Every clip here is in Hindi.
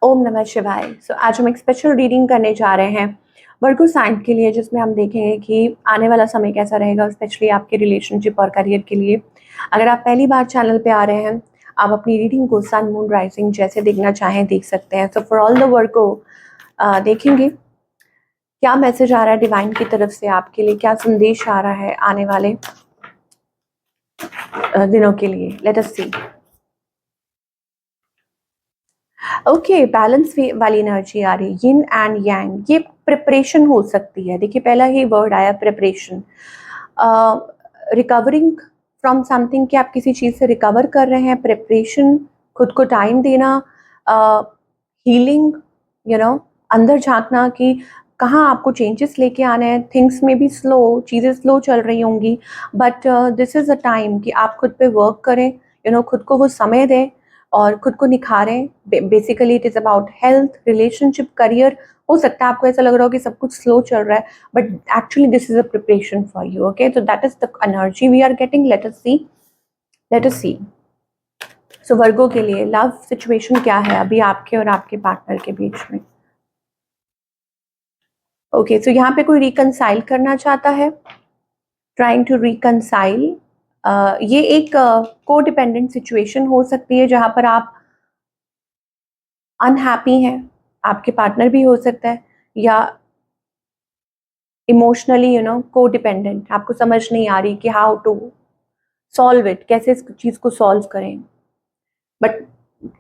ओम नमः शिवाय। आज हम एक स्पेशल रीडिंग करने जा रहे हैं वर्गो साइन के लिए, जिसमें हम देखेंगे कि आने वाला समय कैसा रहेगा, स्पेशली आपके रिलेशनशिप और करियर के लिए। अगर आप पहली बार चैनल पे आ रहे हैं, आप अपनी रीडिंग को सन मून राइजिंग जैसे देखना चाहें देख सकते हैं। फॉर ऑल द वर्गो देखेंगे क्या मैसेज आ रहा है डिवाइन की तरफ से आपके लिए, क्या संदेश आ रहा है आने वाले दिनों के लिए। लेट अस सी। ओके, बैलेंस वाली एनर्जी आ रही है, यिन एंड यांग। ये प्रिपरेशन हो सकती है। देखिए, पहला ही वर्ड आया प्रिपरेशन। रिकवरिंग फ्रॉम समथिंग, कि आप किसी चीज़ से रिकवर कर रहे हैं। प्रिपरेशन, खुद को टाइम देना, हीलिंग, अंदर झांकना कि कहाँ आपको चेंजेस लेके आने हैं। थिंग्स में भी स्लो, चीज़ें स्लो चल रही होंगी, but this is a time कि आप खुद पे वर्क करें, खुद को वो समय दें और खुद को निखारें। Basically it is about health, relationship, career. हो सकता है आपको ऐसा लग रहा हो कि सब कुछ स्लो चल रहा है, but actually this is a preparation for you. Okay, तो that is the energy we are getting. Let us see, let us see. So Virgo के लिए लव सिचुएशन क्या है अभी आपके और आपके पार्टनर के बीच में। ओके, सो यहाँ पे कोई रिकनसाइल करना चाहता है, ट्राइंग टू रिकनसाइल। ये एक को डिपेंडेंट सिचुएशन हो सकती है जहाँ पर आप अनहैप्पी हैं, आपके पार्टनर भी हो सकता है, या इमोशनली को डिपेंडेंट, आपको समझ नहीं आ रही कि हाउ टू सॉल्व इट, कैसे इस चीज़ को सॉल्व करें, बट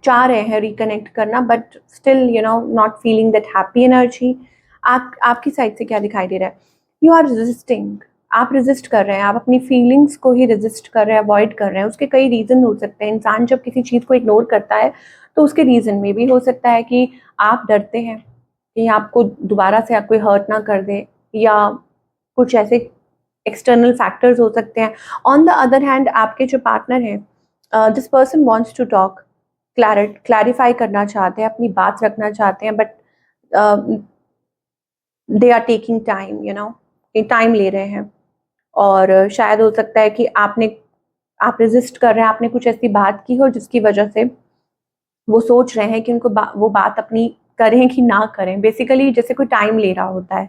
चाह रहे हैं रिकनेक्ट करना, but still not feeling that happy energy. आपकी साइड से क्या दिखाई दे रहा है? यू आर रेजिस्टिंग, आप रेजिस्ट कर रहे हैं, आप अपनी फीलिंग्स को ही रेजिस्ट कर रहे हैं, अवॉइड कर रहे हैं। उसके कई रीज़न हो सकते हैं। इंसान जब किसी चीज़ को इग्नोर करता है तो उसके रीज़न में भी हो सकता है कि आप डरते हैं कि आपको दोबारा से आप कोई हर्ट ना कर दे, या कुछ ऐसे एक्सटर्नल फैक्टर्स हो सकते हैं। ऑन द अदर हैंड, आपके जो पार्टनर हैं, this person wants to talk, clarify करना चाहते हैं, अपनी बात रखना चाहते हैं, but they are taking time, time ले रहे हैं। और शायद हो सकता है कि आप रेजिस्ट कर रहे हैं, आपने कुछ ऐसी बात की हो जिसकी वजह से वो सोच रहे हैं कि उनको वो बात अपनी करें कि ना करें। बेसिकली जैसे कोई टाइम ले रहा होता है।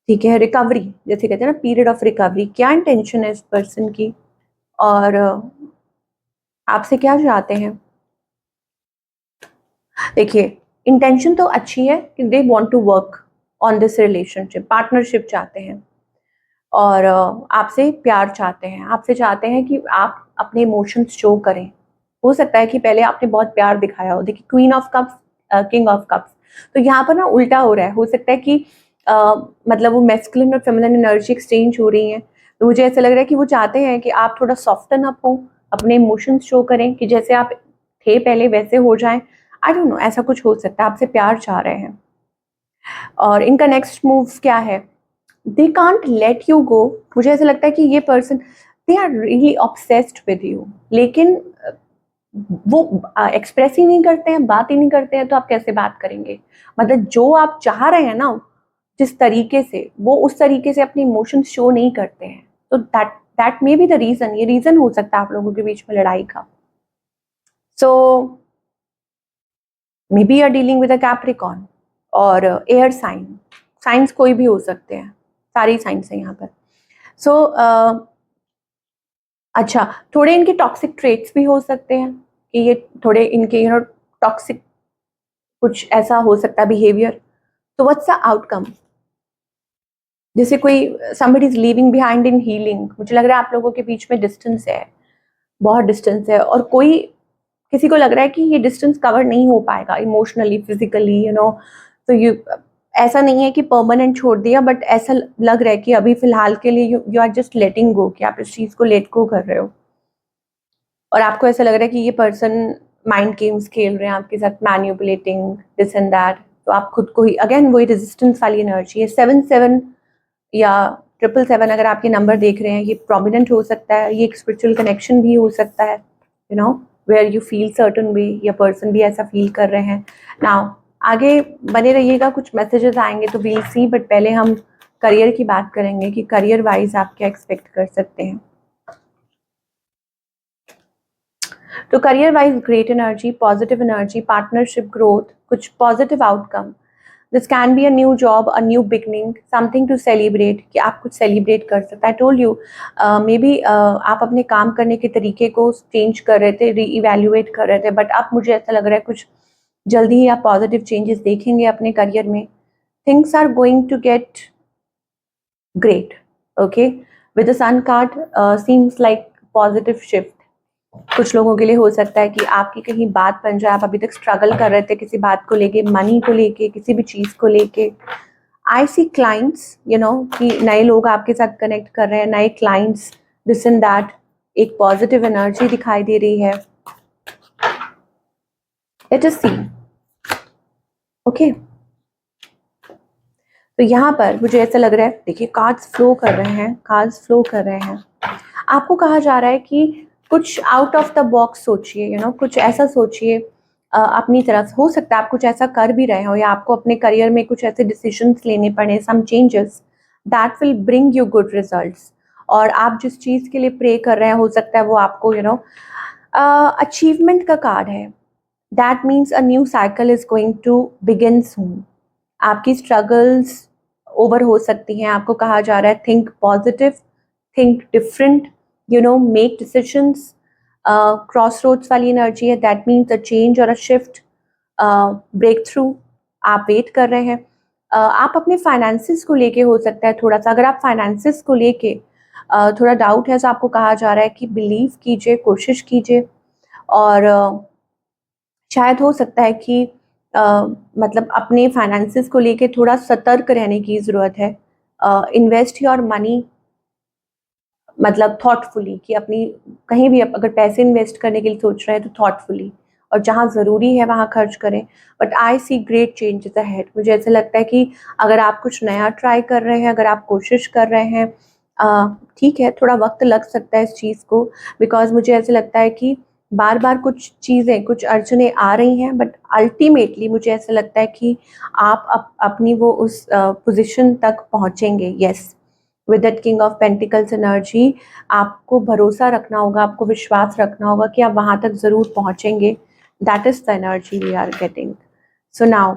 ठीक है, रिकवरी जैसे कहते हैं ना, पीरियड ऑफ रिकवरी। क्या इंटेंशन है इस पर्सन की, और आपसे क्या चाहते हैं? देखिए, इंटेंशन तो अच्छी है कि they want to work on this relationship, partnership चाहते हैं, और आपसे प्यार चाहते हैं, आपसे चाहते हैं कि आप अपने इमोशंस शो करें। हो सकता है कि पहले आपने बहुत प्यार दिखाया हो। देखिए, queen of cups, king of cups, तो यहाँ पर ना उल्टा हो रहा है। हो सकता है कि मतलब वो मैस्कुलिन और फेमिनिन एनर्जी एक्सचेंज हो रही है। तो मुझे ऐसा लग रहा है कि वो चाहते हैं कि आप थोड़ा सॉफ्टन अप हो, अपने इमोशंस शो करें, कि जैसे आप थे पहले वैसे हो जाएं। आई डोंट नो, ऐसा कुछ हो सकता है। आपसे प्यार चाह रहे हैं, और इनका नेक्स्ट मूव क्या है? They can't let you go. मुझे ऐसा लगता है कि ये person, they are really obsessed with you, लेकिन वो एक्सप्रेस ही नहीं करते हैं, बात ही नहीं करते हैं, तो आप कैसे बात करेंगे? मतलब जो आप चाह रहे हैं ना, जिस तरीके से, वो उस तरीके से अपने इमोशंस शो नहीं करते हैं। तो that may be the reason. ये रीजन हो सकता है आप लोगों के बीच में लड़ाई का। So maybe are dealing with a Capricorn और एयर साइन। साइंस कोई भी हो सकते हैं, सारी साइंस है यहाँ पर। सो अच्छा, थोड़े इनके टॉक्सिक ट्रेट्स भी हो सकते हैं, कि ये थोड़े इनके टॉक्सिक कुछ ऐसा हो सकता है बिहेवियर। तो व्हाट्स द आउटकम? जैसे कोई somebody is leaving behind in healing. मुझे लग रहा है आप लोगों के बीच में डिस्टेंस है, बहुत डिस्टेंस है, और कोई किसी को लग रहा है कि ये डिस्टेंस कवर नहीं हो पाएगा इमोशनली, फिजिकली, तो यू, ऐसा नहीं है कि परमानेंट छोड़ दिया, बट ऐसा लग रहा है कि अभी फिलहाल के लिए यू आर जस्ट लेटिंग गो, कि आप इस चीज को लेट गो कर रहे हो। और आपको ऐसा लग रहा है कि ये पर्सन माइंड गेम्स खेल रहे हैं आपके साथ, मैन्युपुलेटिंग दिस एंड दैट। तो आप खुद को ही, अगेन वही रेजिस्टेंस वाली एनर्जी है। 7-7 या 777, अगर आप ये नंबर देख रहे हैं, ये प्रोमिनेंट हो सकता है। ये एक स्पिरिचुअल कनेक्शन भी हो सकता है, where you feel certain way, या पर्सन भी ऐसा फील कर रहे हैं। नाउ आगे बने रहिएगा, कुछ मैसेजेस आएंगे तो वील सी, बट पहले हम करियर की बात करेंगे कि करियर वाइज आप क्या एक्सपेक्ट कर सकते हैं। तो career wise great energy, positive energy, partnership growth, कुछ positive outcome. This can be a new job, a new beginning, something to celebrate, कि आप कुछ सेलिब्रेट कर सकते हैं। I told you maybe आप अपने काम करने के तरीके को चेंज कर रहे थे, री इवेल्युएट कर रहे थे, बट अब मुझे ऐसा लग रहा है कुछ जल्दी ही आप पॉजिटिव चेंजेस देखेंगे अपने करियर में। Things are going to get great, okay. With the sun card seems like positive shift. कुछ लोगों के लिए हो सकता है कि आपकी कहीं बात बन जाए, आप अभी तक स्ट्रगल कर रहे थे किसी बात को लेके, मनी को लेके, किसी भी चीज़ को लेके। आई सी क्लाइंट्स, यू नो, कि नए लोग आपके साथ कनेक्ट कर रहे हैं, नए क्लाइंट्स, दिस एंड दैट। एक पॉजिटिव एनर्जी दिखाई दे रही है। लेट अस सी, ओके। तो यहाँ पर मुझे ऐसा लग रहा है, देखिए कार्ड्स फ्लो कर रहे हैं, कार्ड्स फ्लो कर रहे हैं। आपको कहा जा रहा है कि कुछ आउट ऑफ द बॉक्स सोचिए, यू नो, कुछ ऐसा सोचिए अपनी तरफ। हो सकता है आप कुछ ऐसा कर भी रहे हो, या आपको अपने करियर में कुछ ऐसे डिसीजंस लेने पड़े, some changes that will bring you good results. और आप जिस चीज़ के लिए प्रे कर रहे हैं, हो सकता है वो आपको, यू नो, अचीवमेंट का कार्ड है। That means a new cycle is going to begin soon. आपकी स्ट्रगल्स ओवर हो सकती हैं। आपको कहा जा रहा है think positive, think different, you know, make decisions. Crossroads वाली एनर्जी है, दैट मीन्स अ चेंज और अ शिफ्ट, ब्रेक थ्रू आप वेट कर रहे हैं। आप अपने फाइनेंसिस को लेके, हो सकता है थोड़ा सा, अगर आप फाइनेंसिस को लेके थोड़ा डाउट है, तो आपको कहा जा रहा है कि बिलीव कीजिए, कोशिश कीजिए। और शायद हो सकता है कि मतलब अपने फाइनेंसिस को लेके थोड़ा सतर्क रहने की ज़रूरत है। इन्वेस्ट योर मनी, मतलब थॉटफुली, कि अपनी कहीं भी अगर पैसे इन्वेस्ट करने के लिए सोच रहे हैं तो थॉटफुली, और जहाँ ज़रूरी है वहाँ खर्च करें। But I see great changes ahead. मुझे ऐसा लगता है कि अगर आप कुछ नया ट्राई कर रहे हैं, अगर आप कोशिश कर रहे हैं, ठीक है, थोड़ा वक्त लग सकता है इस चीज़ को, बिकॉज मुझे ऐसा लगता है कि बार बार कुछ चीज़ें, कुछ अड़चनें आ रही हैं, बट अल्टीमेटली मुझे ऐसा लगता है कि आप अपनी वो उस पोजीशन तक पहुँचेंगे। Yes, with that king of pentacles energy, आपको भरोसा रखना होगा, आपको विश्वास रखना होगा कि आप वहाँ तक ज़रूर पहुँचेंगे। That is the energy we are getting. So now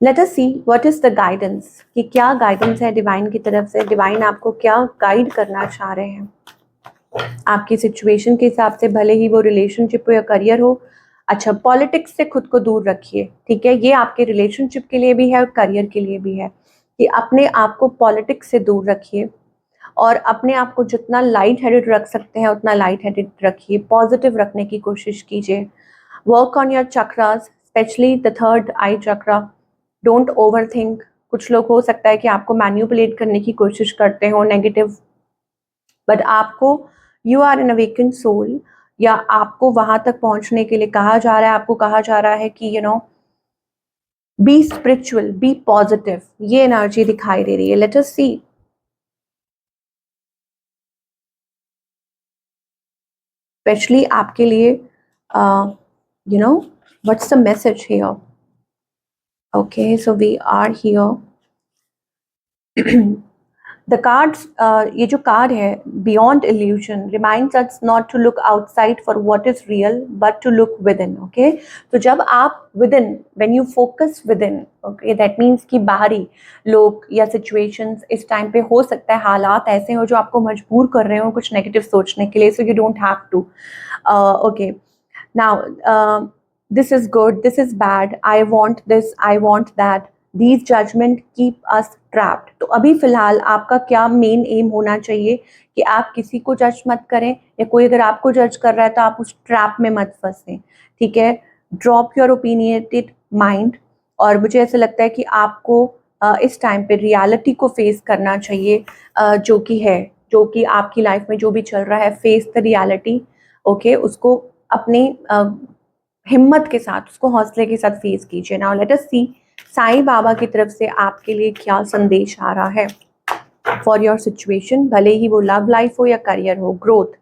let us see what is the guidance, कि क्या गाइडेंस है डिवाइन की तरफ से। डिवाइन आपको क्या गाइड करना चाह रहे हैं आपकी सिचुएशन के हिसाब से, भले ही वो रिलेशनशिप हो या करियर हो। अच्छा, पॉलिटिक्स से खुद को दूर रखिए, ठीक है। ये आपके रिलेशनशिप के लिए भी है और करियर के लिए भी है, कि अपने आप को पॉलिटिक्स से दूर रखिए, और अपने आप को जितना लाइट हेडेड रख सकते हैं उतना लाइट हेडेड रखिए, पॉजिटिव रखने की कोशिश कीजिए। Work on your chakras, specially the third I chakra. Don't over think. कुछ लोग, हो सकता है कि आपको मैन्युपुलेट करने की कोशिश करते हो नेगेटिव, बट आपको, you are an awaken soul, या आपको वहां तक पहुंचने के लिए कहा जा रहा है। आपको कहा जा रहा है कि you know, be spiritual, be positive. ये एनर्जी दिखाई दे रही है। लेट अस सी, स्पेशली आपके लिए, you know, what's the message here. Okay, so we are here. The cards, ये जो कार्ड है, beyond illusion, reminds us not to look outside for what is real, but to look within. Okay, तो जब आप within, when you focus within, okay, that means कि बाहरी लोग या सिचुएशंस इस टाइम पे, हो सकता है हालात ऐसे हो जो आपको मजबूर कर रहे हो कुछ नेगेटिव सोचने के लिए, so you don't have to. Okay, now this is good, this is bad, I want this, I want that, these judgment keep us trapped। तो अभी फिलहाल आपका क्या मेन एम होना चाहिए, कि आप किसी को जज मत करें, या कोई अगर आपको जज कर रहा है तो आप उस ट्रैप में मत फंसें, ठीक है। Drop your opinionated mind. और मुझे ऐसा लगता है कि आपको इस टाइम पे रियलिटी को फेस करना चाहिए, जो कि है, जो कि आपकी लाइफ में जो भी चल रहा है, फेस द रियलिटी, ओके। उसको अपने हिम्मत के साथ, उसको हौसले के साथ फेस कीजिए। नाउ लेट अस सी, साईं बाबा की तरफ से आपके लिए क्या संदेश आ रहा है फॉर योर सिचुएशन, भले ही वो लव लाइफ हो या करियर हो, growth.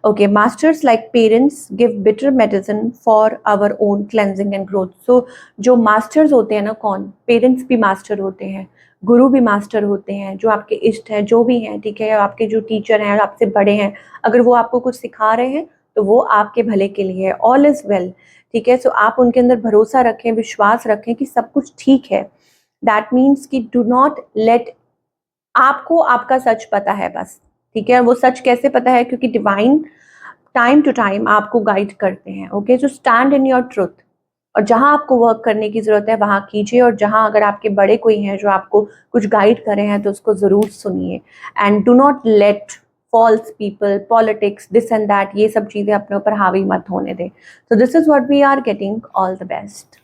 Okay, masters like parents give bitter medicine for our own cleansing and growth. So जो मास्टर्स होते हैं ना, कौन, पेरेंट्स भी मास्टर होते हैं। गुरु भी मास्टर होते हैं, जो आपके इष्ट हैं, जो भी हैं, ठीक है, आपके जो टीचर हैं, आपसे बड़े हैं, अगर वो आपको कुछ सिखा रहे हैं तो वो आपके भले के लिए है, ऑल इज वेल, ठीक है। सो आप उनके अंदर भरोसा रखें, विश्वास रखें कि सब कुछ ठीक है। दैट मीन्स कि डू नॉट लेट, आपको आपका सच पता है बस, ठीक है। वो सच कैसे पता है? क्योंकि डिवाइन टाइम टू टाइम आपको गाइड करते हैं, okay. So stand in your truth, और जहां आपको वर्क करने की जरूरत है वहां कीजिए, और जहां अगर आपके बड़े कोई हैं जो आपको कुछ गाइड कर रहे हैं तो उसको जरूर सुनिए। And do not let false people, politics, this and that, ये सब चीजें अपने ऊपर हावी मत होने दें। So this is what we are getting. All the best.